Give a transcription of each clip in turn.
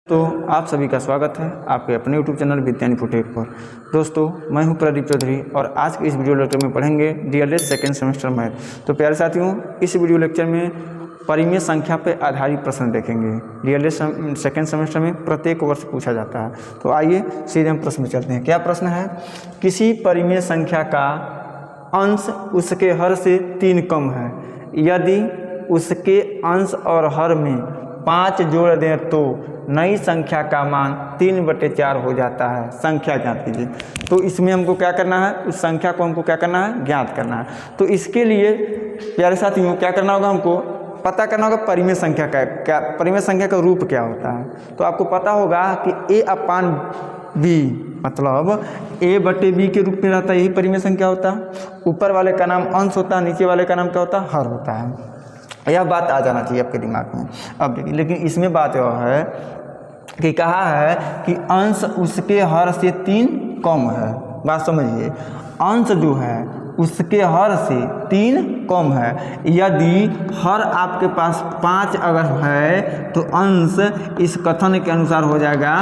तो आप सभी का स्वागत है आपके अपने YouTube चैनल विज्ञान इन्फोटेक पर। दोस्तों मैं हूं प्रदीप चौधरी और आज के इस वीडियो लेक्चर में पढ़ेंगे डीएलएड सेकेंड सेमेस्टर मैथ। तो प्यारे साथियों, इस वीडियो लेक्चर में परिमेय संख्या पर आधारित प्रश्न देखेंगे। डीएलएड सेकेंड सेमेस्टर में प्रत्येक वर्ष पूछा जाता है। तो आइए सीधे हम प्रश्न में चलते हैं। क्या प्रश्न है? किसी परिमेय संख्या का अंश उसके हर से 3 कम है, यदि उसके अंश और हर में 5 जोड़ दें तो नई संख्या का मान 3/4 हो जाता है। संख्या ज्ञात कीजिए। तो इसमें हमको क्या करना है? उस संख्या को हमको क्या करना है? ज्ञात करना है। तो इसके लिए प्यारे साथियों क्या करना होगा? हमको पता करना होगा परिमेय संख्या का क्या, परिमेय संख्या का रूप क्या होता है। तो आपको पता होगा कि a/b मतलब a/b के रूप में रहता है, यही परिमेय संख्या होता है। ऊपर वाले का नाम अंश होता है, नीचे वाले का नाम क्या होता है? हर होता है। यह बात आ जाना चाहिए आपके दिमाग में। अब देखिए, लेकिन इसमें बात यह है कि कहा है कि अंश उसके हर से 3 कम है। बात समझिए, अंश जो है उसके हर से 3 कम है। यदि हर आपके पास 5 अगर है तो अंश इस कथन के अनुसार हो जाएगा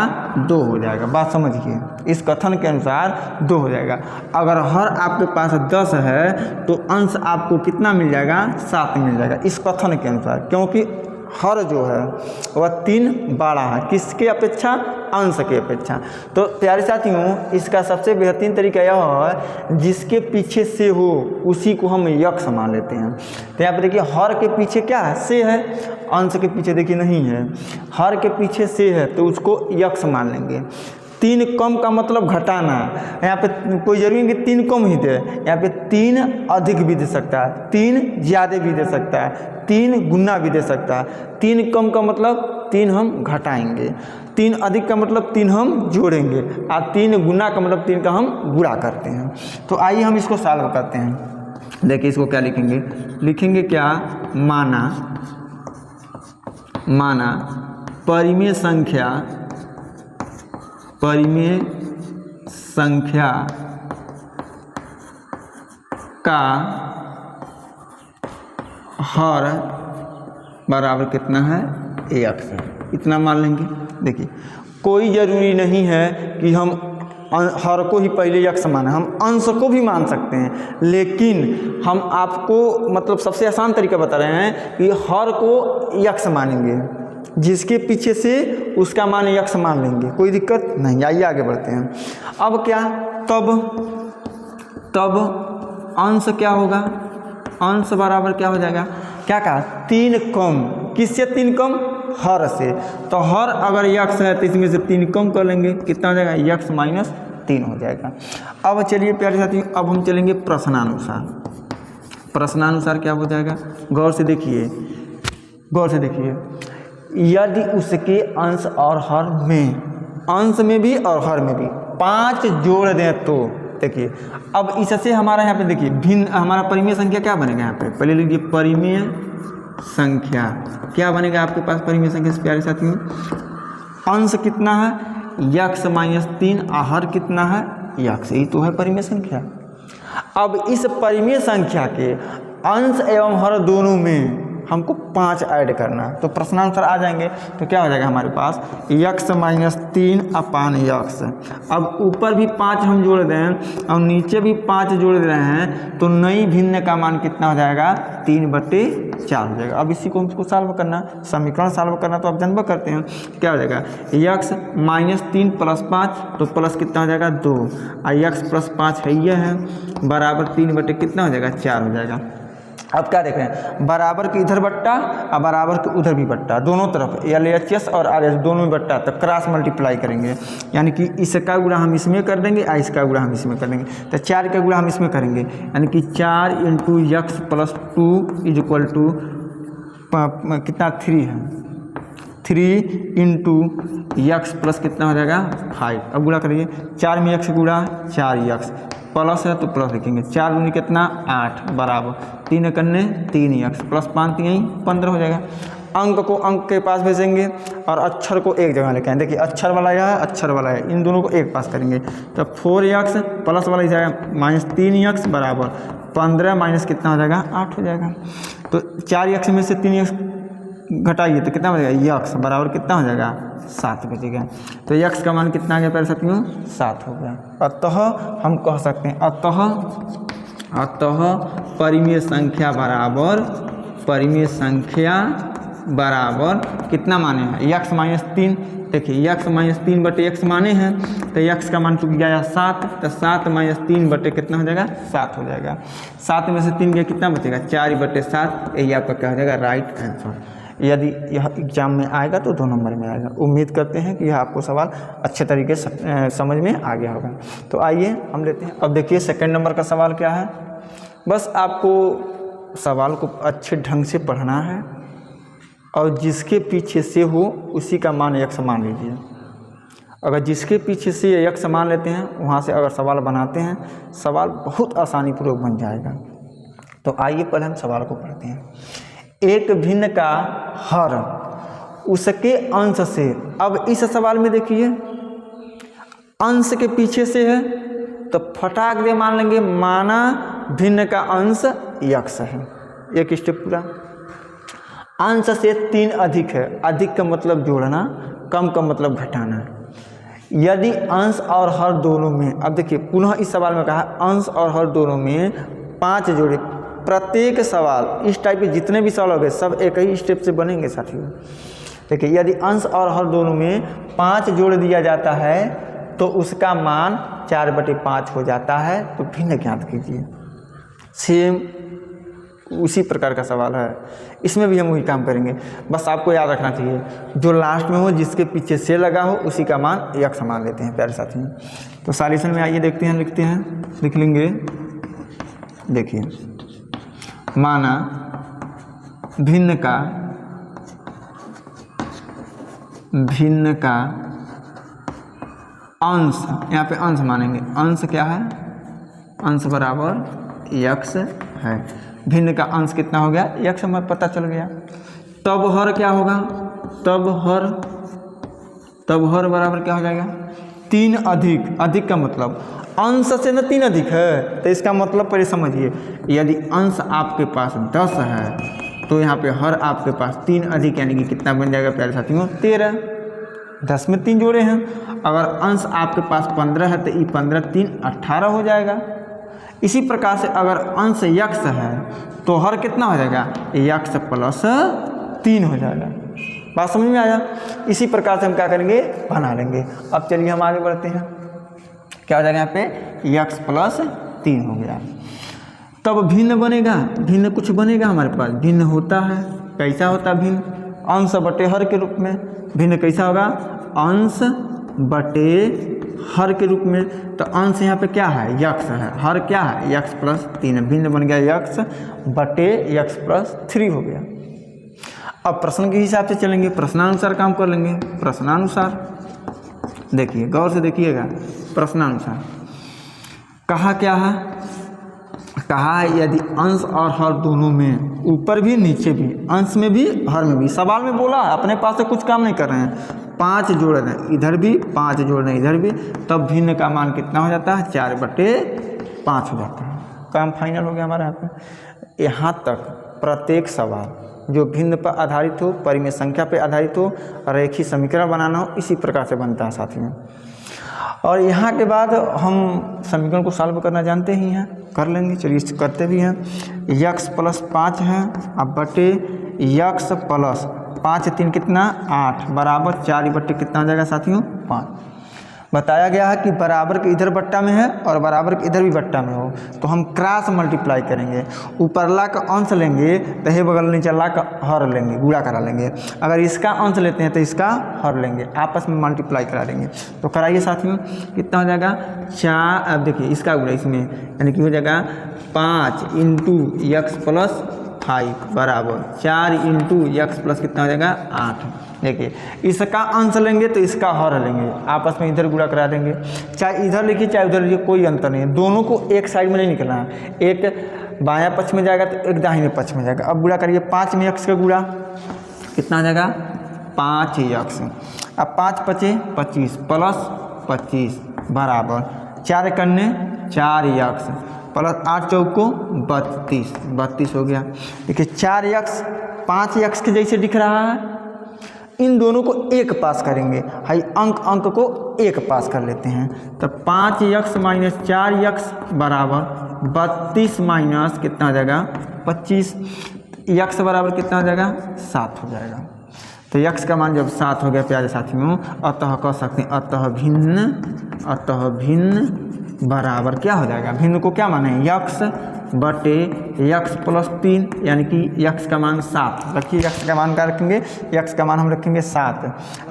2 हो जाएगा। बात समझिए, इस कथन के अनुसार 2 हो जाएगा। अगर हर आपके पास 10 है तो अंश आपको कितना मिल जाएगा? 7 मिल जाएगा इस कथन के अनुसार, क्योंकि हर जो है वह 3 बड़ा है किसके अपेक्षा? अंश के अपेक्षा। तो प्यारे साथियों, इसका सबसे बेहतरीन तरीका यह है जिसके पीछे से हो उसी को हम यक्ष मान लेते हैं। तो यहाँ पर देखिए, हर के पीछे क्या है? से है। अंश के पीछे देखिए नहीं है, हर के पीछे से है तो उसको यक्ष मान लेंगे। 3 कम का मतलब घटाना। यहाँ पे कोई जरूरी नहीं कि 3 कम ही दे, यहाँ पे 3 अधिक भी दे सकता है, 3 ज़्यादा भी दे सकता है, 3 गुना भी दे सकता है। 3 कम का मतलब 3 हम घटाएंगे, 3 अधिक का मतलब 3 हम जोड़ेंगे, और 3 गुना का मतलब 3 का हम गुणा करते हैं। तो आइए हम इसको सॉल्व करते हैं। देखिए इसको क्या लिखेंगे? लिखेंगे क्या? माना परिमेय संख्या का हर बराबर कितना है? AX है। इतना मान लेंगे। देखिए, कोई ज़रूरी नहीं है कि हम हर को ही पहले यक्ष माने, हम अंश को भी मान सकते हैं, लेकिन हम आपको मतलब सबसे आसान तरीका बता रहे हैं कि हर को यक्ष मानेंगे, जिसके पीछे से उसका मान यक्ष मान लेंगे, कोई दिक्कत नहीं। आइए आगे बढ़ते हैं। अब क्या? तब अंश क्या होगा? अंश बराबर क्या हो जाएगा? क्या कहा? 3 कम। किससे 3 कम? हर से। तो हर अगर यक्ष है तो इसमें से 3 कम कर लेंगे, कितना हो जाएगा? यक्ष माइनस 3 हो जाएगा। अब चलिए प्यारे साथियों, अब हम चलेंगे प्रश्नानुसार। प्रश्नानुसार क्या हो जाएगा? गौर से देखिए, यदि उसके अंश और हर में, अंश में भी और हर में भी 5 जोड़ दें तो देखिए, अब इससे हमारा यहाँ पे देखिए भिन्न, हमारा परिमेय संख्या क्या बनेगा? यहाँ पे पहले लिखिए परिमेय संख्या। क्या बनेगा आपके पास परिमेय संख्या से प्यारे साथियों? अंश कितना है? यक्ष माइनस 3, और हर कितना है? यक्ष। यही तो है परिमेय संख्या। अब इस परिमेय संख्या के अंश एवं हर दोनों में हमको 5 ऐड करना है। तो प्रश्नानुसार आ जाएंगे तो क्या हो जाएगा हमारे पास? यक्ष माइनस 3 अपान यक्ष। अब ऊपर भी 5 हम जोड़ दें और नीचे भी 5 जोड़ दे रहे हैं तो नई भिन्न का मान कितना हो जाएगा? 3/4 हो जाएगा। अब इसी को हमको सॉल्व करना, समीकरण सॉल्व करना, तो आप जानबा करते हैं क्या हो जाएगा? यक्ष माइनस 3 प्लस 5, तो प्लस कितना हो जाएगा? 2, और यक्ष प्लस 5 है ये है बराबर 3 कितना हो जाएगा? 4 हो जाएगा। अब क्या देख रहे हैं? बराबर के इधर बट्टा और बराबर के उधर भी बट्टा, दोनों तरफ LHS और RS दोनों में बट्टा, तो क्रॉस मल्टीप्लाई करेंगे, यानी कि इसका गुणा हम इसमें कर देंगे और इसका गुणा हम इसमें कर देंगे। तो 4 का गुणा हम इसमें करेंगे, यानी कि 4 × यक्ष प्लस 2 = कितना? 3 है। 3 × यक्ष प्लस कितना हो जाएगा? 5। अब गुणा करेंगे, 4 में यक्ष गुणा 4 यक्ष, प्लस है तो प्लस लिखेंगे, 4 दूनी कितना? 8 बराबर 3 करने 3 यक्ष प्लस 5 यहीं 15 हो जाएगा। अंक को अंक के पास भेजेंगे और अक्षर को एक जगह लेके आएंगे। देखिए अक्षर वाला यह है, अक्षर वाला है, इन दोनों को एक पास करेंगे तो 4x प्लस वाला जाएगा माइनस 3x बराबर 15 माइनस कितना हो जाएगा? 8 हो जाएगा। तो 4x में से 3x घटाइए तो कितना बचेगा, यक्स बराबर कितना हो जाएगा, 7 बचेगा। तो यक्स का मान कितना आ गया प्यारे साथियों, 7 हो गया। अतः हम कह सकते हैं अतः परिमेय संख्या बराबर कितना माने हैं, यक्स माइनस 3। देखिए यक्स माइनस 3 बटे एक्स माने हैं, तो यक्स का मान चुक गया 7, तो 7 माइनस 3 बटे कितना हो जाएगा, 7 हो जाएगा। 7 में से 3 गया कितना बचेगा, 4 बटे 7। यही आपका क्या हो जाएगा, राइट आंसर। यदि यह एग्जाम में आएगा तो 2 नंबर में आएगा। उम्मीद करते हैं कि यह आपको सवाल अच्छे तरीके से समझ में आ गया होगा। तो आइए हम लेते हैं। अब देखिए सेकंड नंबर का सवाल क्या है। बस आपको सवाल को अच्छे ढंग से पढ़ना है और जिसके पीछे से हो उसी का मान यक्स मान लीजिए। अगर जिसके पीछे से यक्स मान लेते हैं वहाँ से अगर सवाल बनाते हैं, सवाल बहुत आसानी पूर्वक बन जाएगा। तो आइए पहले हम सवाल को पढ़ते हैं। एक भिन्न का हर उसके अंश से, अब इस सवाल में देखिए अंश के पीछे से है तो फटाक दे मान लेंगे माना भिन्न का अंश यक्स है। एक स्टेप पूरा। अंश से 3 अधिक है, अधिक का मतलब जोड़ना, कम का मतलब घटाना। यदि अंश और हर दोनों में, अब देखिए पुनः इस सवाल में कहा अंश और हर दोनों में 5 जोड़े। प्रत्येक सवाल इस टाइप के जितने भी सवाल हो गए सब एक ही स्टेप से बनेंगे साथियों। देखिए यदि अंश और हर दोनों में 5 जोड़ दिया जाता है तो उसका मान 4/5 हो जाता है। तो भिन्न ज्ञात कीजिए। सेम उसी प्रकार का सवाल है, इसमें भी हम वही काम करेंगे। बस आपको याद रखना चाहिए जो लास्ट में हो, जिसके पीछे से लगा हो, उसी का मान यक्स मान लेते हैं प्यारे साथियों। तो सॉल्यूशन में आइए देखते हैं, लिखते हैं, लिख लेंगे। देखिए माना भिन्न का अंश, यहाँ पे अंश मानेंगे, अंश क्या है, अंश बराबर यक्स है। भिन्न का अंश कितना हो गया, यक्स हमें पता चल गया। तब हर क्या होगा, तब हर बराबर क्या हो जाएगा, 3 अधिक। अधिक का मतलब अंश से न 3 अधिक है, तो इसका मतलब पहले समझिए। यदि अंश आपके पास 10 है तो यहाँ पे हर आपके पास 3 अधिक, यानी कि कितना बन जाएगा प्यारे साथियों, 13। 10 में 3 जोड़े हैं। अगर अंश आपके पास 15 है तो ये 15 3 18 हो जाएगा। इसी प्रकार से अगर अंश यक्स है तो हर कितना हो जाएगा, यक्स प्लस 3 हो जाएगा। बात समझ में आया। इसी प्रकार से हम क्या करेंगे, बना लेंगे। अब चलिए हम आगे बढ़ते हैं। क्या हो जाएगा, यहाँ पे यक्स प्लस 3 हो गया। तब भिन्न बनेगा, भिन्न कुछ बनेगा हमारे पास, भिन्न होता है। कैसा होता है भिन्न, अंश बटे हर के रूप में। भिन्न कैसा होगा, अंश बटे हर के रूप में। तो अंश यहाँ पे क्या है, यक्स है, हर क्या है, यक्स प्लस 3। भिन्न बन गया यक्स बटे यक्स प्लस 3 हो गया। अब प्रश्न के हिसाब से चलेंगे, प्रश्नानुसार काम कर लेंगे। प्रश्नानुसार देखिए, गौर से देखिएगा। प्रश्नानुसार कहा क्या है, कहा है यदि अंश और हर दोनों में, ऊपर भी नीचे भी, अंश में भी हर में भी, सवाल में बोला है, अपने पास से कुछ काम नहीं कर रहे हैं, 5 जोड़ रहे हैं इधर भी, 5 जोड़ रहे हैं इधर भी, तब भिन्न का मान कितना हो जाता है, 4/5 हो जाता है। काम फाइनल हो गया हमारा यहाँ पे। यहाँ तक प्रत्येक सवाल जो भिन्न पर आधारित हो, परिमेय संख्या पर आधारित हो, रेखीय समीकरण बनाना हो, इसी प्रकार से बनता है साथियों। और यहाँ के बाद हम समीकरण को सॉल्व करना जानते ही हैं, कर लेंगे। चलिए करते भी हैं। यक्स प्लस 5 है, अब बटे यक्स प्लस 5 3 कितना 8 बराबर 4 कितना हो जाएगा साथियों, 5। बताया गया है कि बराबर के इधर बट्टा में है और बराबर के इधर भी बट्टा में हो, तो हम क्रॉस मल्टीप्लाई करेंगे। ऊपरला का अंश लेंगे तो हे बगल नीचला का हर लेंगे, गुणा करा लेंगे। अगर इसका अंश लेते हैं तो इसका हर लेंगे, आपस में मल्टीप्लाई करा देंगे। तो कराइए साथियों, कितना हो जाएगा 4। अब देखिए इसका गुणा इसमें, यानी कि हो जाएगा 5 × यक्स प्लस 5 बराबर 4 × यक्स प्लस कितना हो जाएगा 8। देखिए इसका अंश लेंगे तो इसका हर लेंगे, आपस में इधर गुणा करा देंगे। चाहे इधर लिखिए चाहे उधर लिखिए, कोई अंतर नहीं है। दोनों को एक साइड में नहीं निकलना है, एक बायां पक्ष में जाएगा तो एक दाहिने पक्ष में जाएगा। अब गुणा करिए, 5 में यक्स का गुणा कितना आ जाएगा 5 यक्स। अब 5 × 5 = 25 प्लस 25 बराबर 4 × 4 यक्स प्लस 8 चौको 32, 32 हो गया। देखिए 4x 5x के जैसे दिख रहा है, इन दोनों को एक पास करेंगे, हाई अंक को एक पास कर लेते हैं। तो 5x माइनस 4x बराबर 32 माइनस कितना हो जाएगा 25, x बराबर कितना हो जाएगा 7 हो जाएगा। तो x का मान जब 7 हो गया प्यारे साथियों, अतः कह सकते हैं अतः भिन्न बराबर क्या हो जाएगा, भिन्न को क्या माने x बटे x प्लस 3, यानी कि x का मान 7 रखिए। x का मान क्या रखेंगे, x का मान हम रखेंगे 7,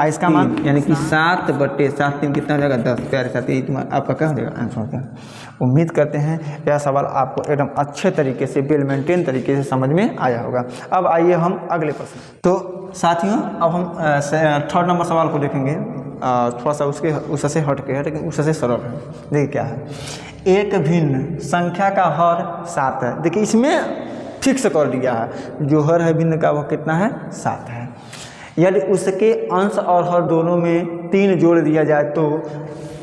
इसका मान यानी कि 7 बटे 7 3 कितना हो जाएगा 10। प्यारे साथी आपका क्या हो जाएगा आंसर हो जाएगा। उम्मीद करते हैं यह सवाल आपको एकदम अच्छे तरीके से वेल मेंटेन तरीके से समझ में आया होगा। अब आइए हम अगले प्रश्न। तो साथियों अब हम 3rd नंबर सवाल को देखेंगे, थोड़ा सा उससे हट के है, लेकिन उससे सरल है। देखिए क्या है, एक भिन्न संख्या का हर 7 है। देखिए इसमें फिक्स कर दिया है, जो हर है भिन्न का वह कितना है 7 है। यदि उसके अंश और हर दोनों में 3 जोड़ दिया जाए तो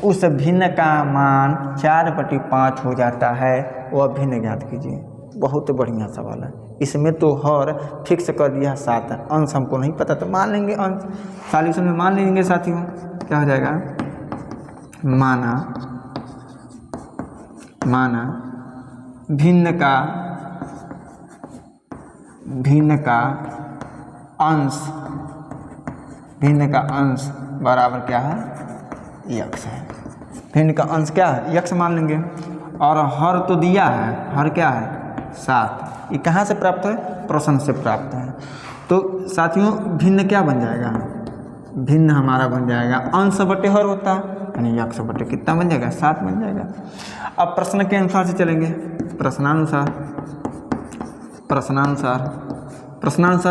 उस भिन्न का मान 4/5 हो जाता है, वह भिन्न ज्ञात कीजिए। बहुत बढ़िया सवाल है। इसमें तो हर फिक्स कर दिया 7 है, अंश हमको नहीं पता तो मान लेंगे अंश, सॉल्यूशन में मान लेंगे साथियों। क्या हो जाएगा, माना भिन्न का अंश बराबर क्या है x है। भिन्न का अंश क्या है x मान लेंगे, और हर तो दिया है, हर क्या है 7। ये कहाँ से प्राप्त है, प्रश्न से प्राप्त है। तो साथियों भिन्न क्या बन जाएगा, भिन्न हमारा बन जाएगा अंश बटे हर होता है, यानी x बटे कितना बन जाएगा 7 बन जाएगा। अब प्रश्न के अनुसार से चलेंगे, प्रश्नानुसार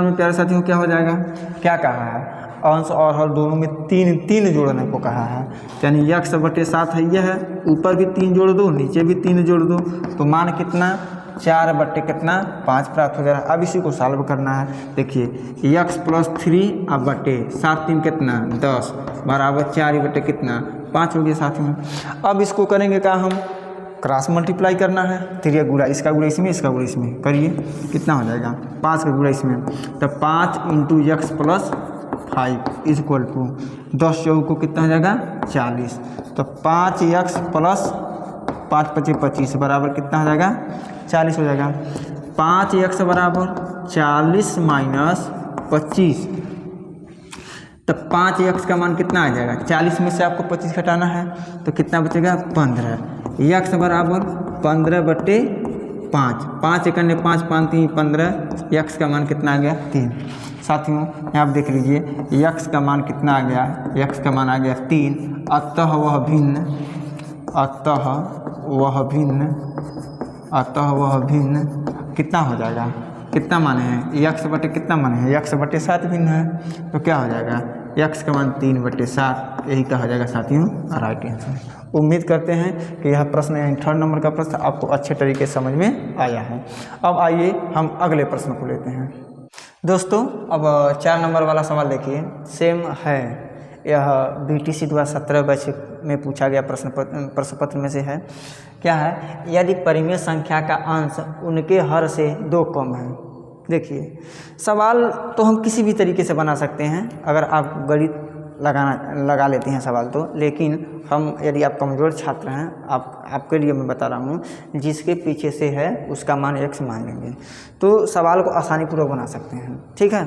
में प्यारे साथियों क्या हो जाएगा, क्या कहा है, अंश और हर दोनों में 3 जोड़ने को कहा है, यानी x बटे 7 है, यह है, ऊपर भी 3 जोड़ दो, नीचे भी 3 जोड़ दो, तो मान कितना 4 बटे कितना 5 प्राप्त हो जा रहा है। अब इसी को सॉल्व करना है। देखिए x प्लस 3 अब बटे 7 3 कितना 10 बराबर 4 बटे कितना 5 हो गया साथियों। अब इसको करेंगे क्या, हम क्रॉस मल्टीप्लाई करना है। 3 गुणा इसका गुणा इसमें, इसका गुणा इसमें करिए, कितना हो जाएगा 5 का गुणा इसमें, तो 5 × x प्लस 5 इक्वल टू 10 चौको कितना हो जाएगा 40, तो 5x प्लस 5 × 5 = 25 बराबर कितना हो जाएगा 40 हो जाएगा। 5x बराबर 40 माइनस 25, तो 5x का मान कितना आ जाएगा, 40 में से आपको 25 घटाना है, तो कितना बचेगा 15। x बराबर 15 बटे 5, 5 × 5 5 3 15, x का मान कितना आ गया 3। साथियों यहाँ आप देख लीजिए x का मान कितना आ गया, x का मान आ गया 3, अतः वह भिन्न कितना हो जाएगा, कितना माने हैं x बटे कितना माने हैं, x बटे 7 भिन्न है, तो क्या हो जाएगा x का मान 3 बटे 7, यही कहा जाएगा साथियों राइट आंसर। उम्मीद करते हैं कि यह प्रश्न यानी 3rd नंबर का प्रश्न आपको अच्छे तरीके से समझ में आया है। अब आइए हम अगले प्रश्न को लेते हैं। दोस्तों अब 4 नंबर वाला सवाल देखिए, सेम है, यह BTC 2017 बैच में पूछा गया प्रश्न पत्र में से है। क्या है, यदि परिमेय संख्या का अंश उनके हर से 2 कम है। देखिए सवाल तो हम किसी भी तरीके से बना सकते हैं, अगर आप गणित लगा लेते हैं सवाल तो, लेकिन हम यदि आप कमज़ोर छात्र हैं, आपके लिए मैं बता रहा हूँ, जिसके पीछे से है उसका मान x मान लेंगे तो सवाल को आसानीपूर्वक बना सकते हैं। ठीक है,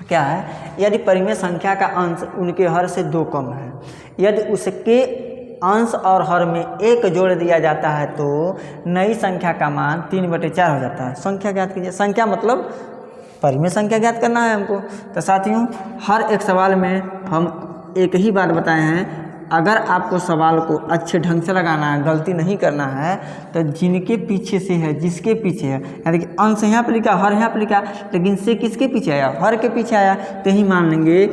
क्या है, यदि परिमेय संख्या का अंश उनके हर से 2 कम है, यदि उसके अंश और हर में 1 जोड़ दिया जाता है तो नई संख्या का मान 3/4 हो जाता है। संख्या ज्ञात कीजिए, संख्या मतलब परिमेय संख्या ज्ञात करना है हमको। तो साथियों हर एक सवाल में हम एक ही बात बताए हैं, अगर आपको सवाल को अच्छे ढंग से लगाना है, गलती नहीं करना है, तो जिनके पीछे से है, जिसके पीछे है, यानी कि अंश यहाँ पर लिखा, हर यहाँ पर लिखा, लेकिन से किसके पीछे आया, हर के पीछे आया, तो ही मान लेंगे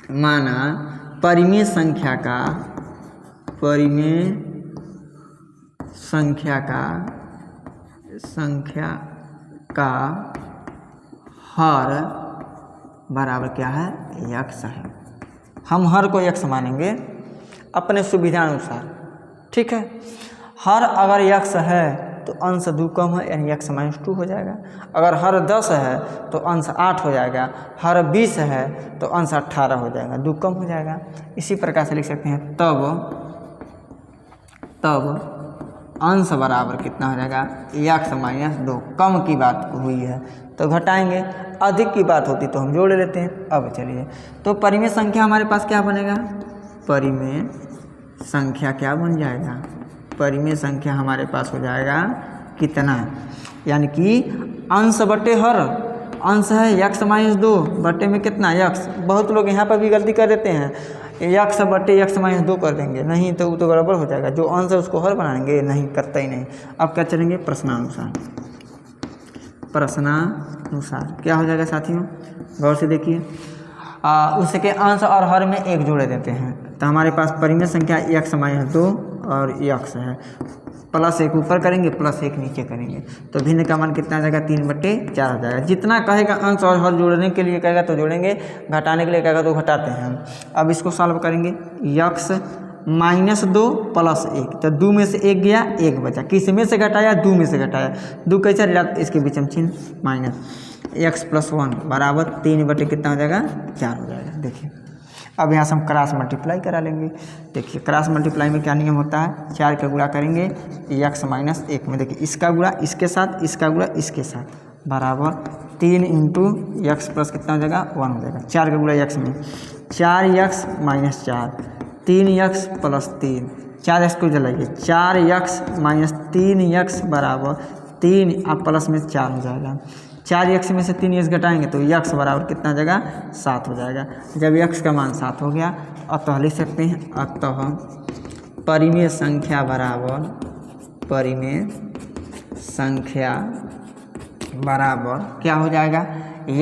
माना परिमेय संख्या का हर बराबर क्या है x है। हम हर को x मानेंगे अपने सुविधा अनुसार। ठीक है, हर अगर यक्स है तो अंश 2 कम है यानी x -2 हो जाएगा। अगर हर 10 है तो अंश 8 हो जाएगा। हर 20 है तो अंश 18 हो जाएगा, 2 कम हो जाएगा। इसी प्रकार से लिख सकते हैं तब अंश बराबर कितना हो जाएगा, x -2। कम की बात हुई है तो घटाएंगे, अधिक की बात होती तो हम जोड़ लेते हैं। अब चलिए, तो परिमेय संख्या हमारे पास क्या बनेगा, परिमेय संख्या क्या बन जाएगा, परिमेय संख्या हमारे पास हो जाएगा कितना, यानी कि अंश बटे हर, अंश है x -2 बटे में कितना x। बहुत लोग यहाँ पर भी गलती कर देते हैं, x बटे x -2 कर देंगे, नहीं तो वो तो गड़बड़ हो जाएगा। जो अंश है उसको हर बनाएंगे, नहीं करता ही नहीं। अब क्या चलेंगे, प्रश्नानुसार। प्रश्नानुसार क्या हो जाएगा साथियों, गौर से देखिए। उसके अंश और हर में 1 जोड़े देते हैं, तो हमारे पास परिमेय संख्या x -2 और x है, +1 ऊपर करेंगे +1 नीचे करेंगे, तो भिन्न का मान कितना आ जाएगा, 3/4 हो जाएगा। जितना कहेगा अंश और हर जोड़ने के लिए कहेगा तो जोड़ेंगे, घटाने के लिए कहेगा तो घटाते हैं हम। अब इसको सॉल्व करेंगे, x -2 + 1, तो 2 में से 1 गया, 1 बचा। किस में से घटाया, 2 में से घटाया। 2 कैसे रहा, इसके बीच में चिन्ह माइनस, x + 1 बराबर 3 कितना हो जाएगा, 4 हो जाएगा। देखिए अब यहाँ से हम क्रॉस मल्टीप्लाई करा लेंगे। देखिए क्रॉस मल्टीप्लाई में क्या नियम होता है, 4 का गुणा करेंगे x -1 में, देखिए इसका गुणा इसके साथ, इसका गुणा इसके साथ, बराबर 3 × x प्लस कितना हो जाएगा, 1 हो जाएगा। 4 का गुणा x में, 4x - 4, 3x + 3, 4x को जलाइए, 4x - 3x बराबर 3 अब प्लस में 4 हो जाएगा। 4x में से 3x घटाएंगे तो x बराबर कितना हो जाएगा, 7 हो जाएगा। जब x का मान 7 हो गया, अतः लिख सकते हैं, अतः परिमेय संख्या बराबर, परिमेय संख्या बराबर क्या हो जाएगा,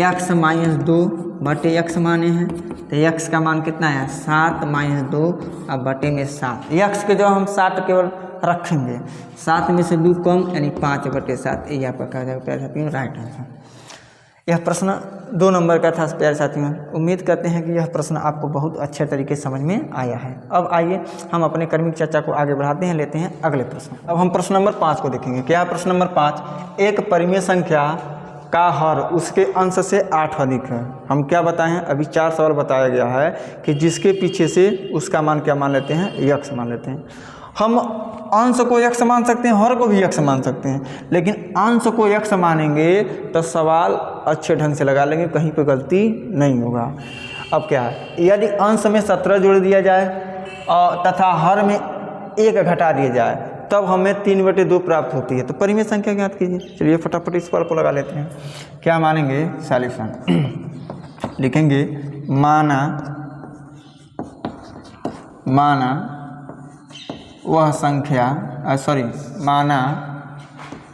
x -2 बटे x माने हैं, तो x का मान कितना है, 7 - 2 अब बटे में 7। x के जो हम 7 केवल रखेंगे, 7 में से 2 कम यानी 5/7, यह आपका कहा जाएगा प्यारे साथियों राइट आंसर। यह प्रश्न 2 नंबर का था प्यारे साथियों। उम्मीद करते हैं कि यह प्रश्न आपको बहुत अच्छे तरीके से समझ में आया है। अब आइए हम अपने कर्मिक चर्चा को आगे बढ़ाते हैं, लेते हैं अगले प्रश्न। अब हम प्रश्न नंबर 5 को देखेंगे। क्या है प्रश्न नंबर 5, एक परिमेय संख्या का हर उसके अंश से 8 अधिक है। हम क्या बताएं, अभी 4 सवाल बताया गया है कि जिसके पीछे से उसका मान क्या मान लेते हैं, x मान लेते हैं। हम अंश को x मान सकते हैं, हर को भी x मान सकते हैं, लेकिन अंश को x मानेंगे तो सवाल अच्छे ढंग से लगा लेंगे, कहीं पे गलती नहीं होगा। अब क्या है, यदि अंश में 17 जोड़ दिया जाए और तथा हर में 1 घटा दिया जाए तब हमें 3/2 प्राप्त होती है। तो परिमेय संख्या ज्ञात कीजिए। चलिए फटाफट इस पर को लगा लेते हैं। क्या मानेंगे, सॉल्यूशन लिखेंगे, माना वह संख्या माना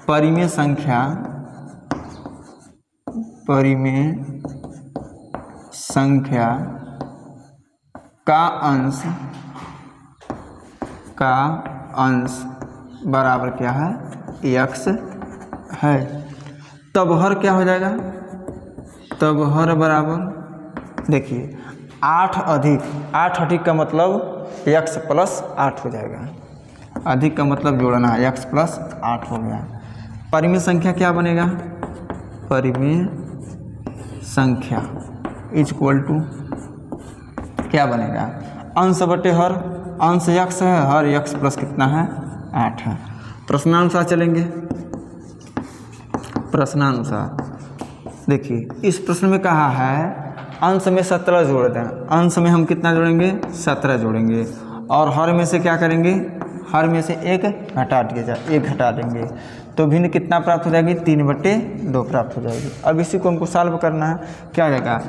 परिमेय संख्या का अंश बराबर क्या है, x है। तब हर क्या हो जाएगा, तब हर बराबर, देखिए 8 अधिक का मतलब x + 8 हो जाएगा। अधिक का मतलब जोड़ना है, x + 8 हो गया। परिमेय संख्या क्या बनेगा, परिमेय संख्या = क्या बनेगा, अंश बटे हर, अंश x है, हर x प्लस कितना है, 8 है। प्रश्नानुसार चलेंगे। प्रश्नानुसार देखिए, इस प्रश्न में कहा है अंश में 17 जोड़ दें। अंश में हम कितना जोड़ेंगे, 17 जोड़ेंगे, और हर में से क्या करेंगे, हर में से 1 घटा दिया जाए, 1 घटा देंगे तो भिन्न कितना प्राप्त हो जाएगी, 3/2 प्राप्त हो जाएगी। अब इसी को हमको सॉल्व करना है। क्या हो जाएगा,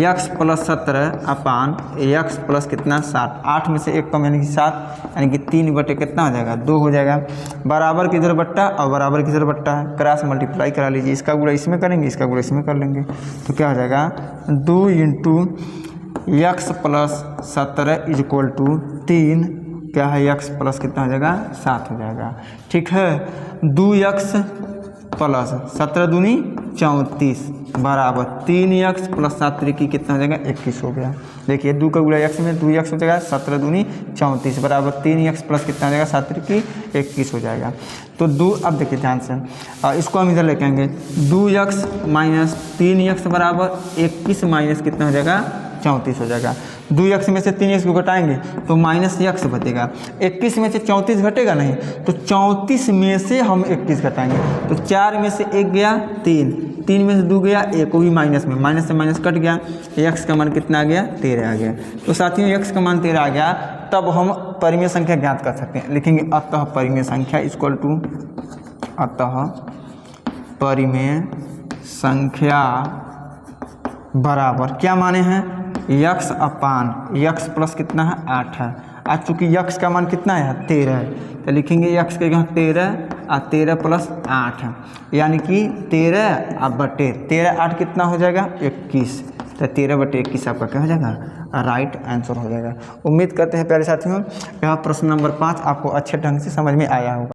x + 17 अपान x प्लस कितना, 7, 8 में से 1 कम यानी कि 7, यानी कि 3 कितना हो जाएगा, 2 हो जाएगा। बराबर किधर बट्टा और बराबर किधर बट्टा है, क्रॉस मल्टीप्लाई करा लीजिए। इसका गुणा इसमें करेंगे, इसका गुणा इसमें कर लेंगे, तो क्या हो जाएगा, 2 × x + 17 = 3, क्या है, x प्लस कितना हो जाएगा, 7 हो जाएगा। ठीक है, 2x + 17 दूनी 34 बराबर 3x + 7 3 कितना हो जाएगा, 21 हो गया। देखिए 2 का गुणा x में 2x हो जाएगा, 17 दूनी 34 बराबर 3x प्लस कितना हो जाएगा, 7 की 21 हो जाएगा। तो अब देखिए ध्यान से इसको हम इधर लेके आएंगे, 2x माइनस 3x बराबर 21 माइनस कितना हो जाएगा, 34 हो जाएगा। 2x में से 3x को घटाएंगे तो माइनस x बचेगा। 21 में से 34 घटेगा नहीं, तो 34 में से हम 21 घटाएंगे, तो 4 में से 1 गया 3 में से 2 गया 1, वो भी माइनस में, माइनस से माइनस कट गया, x का मान कितना आ गया, 13 आ गया। तो साथियों x का मान 13 आ गया, तब हम परिमेय संख्या ज्ञात कर सकते हैं। लिखेंगे अतः परिमेय संख्या इक्वल टू, अतः परिमेय संख्या बराबर क्या माने हैं, x अपान x प्लस कितना है, 8 है। आज चूँकि x का मान कितना है, 13 है, तो लिखेंगे x के यहाँ 13 और 13 प्लस 8 है, यानी कि 13 और बटे 13, 8 कितना हो जाएगा, 21। तो 13 बटे 21 आपका क्या हो जाएगा, राइट आंसर हो जाएगा। उम्मीद करते हैं प्यारे साथियों यह प्रश्न नंबर 5 आपको अच्छे ढंग से समझ में आया होगा।